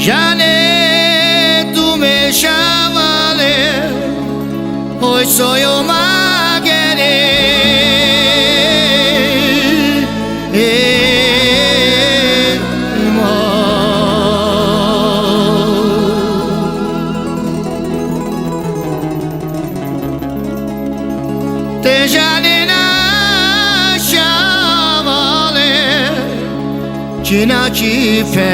Jane tu me shavale, hoy soy o magere. Te jane na shavale, china chife.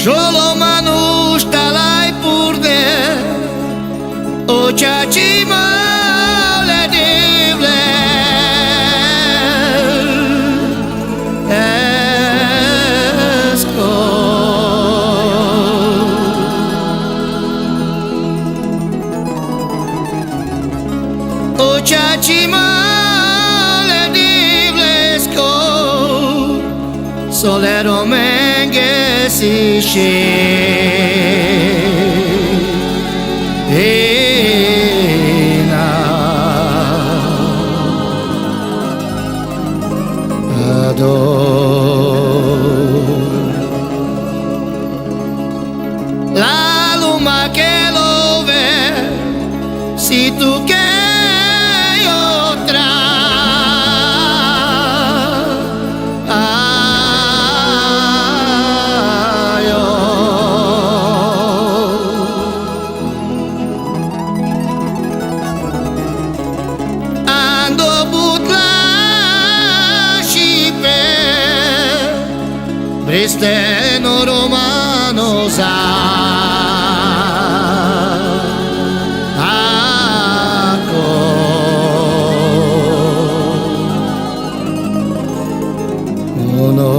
Solo manus talai purde o chachi male divle esco o chachi male divle esco solero menge si she na la luma que lo ve si tú que otra Pristeno romano sa ako ono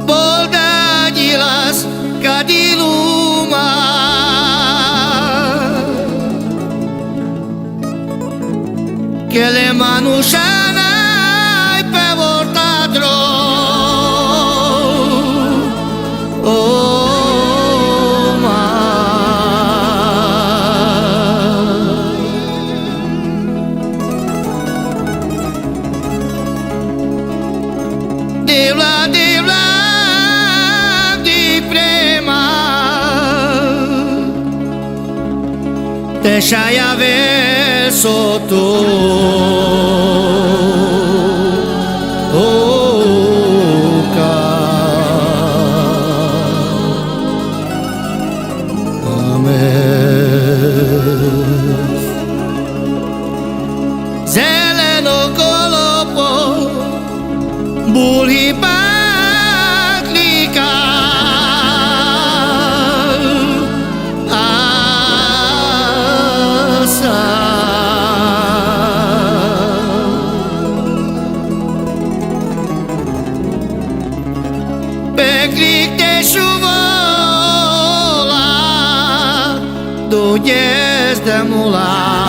Poldagilas kadiluma que le manushana Devla di prema te shaya verso tu oka amen zeleno kolopo bulhi paklika asa peklik te shuvola do yes de mula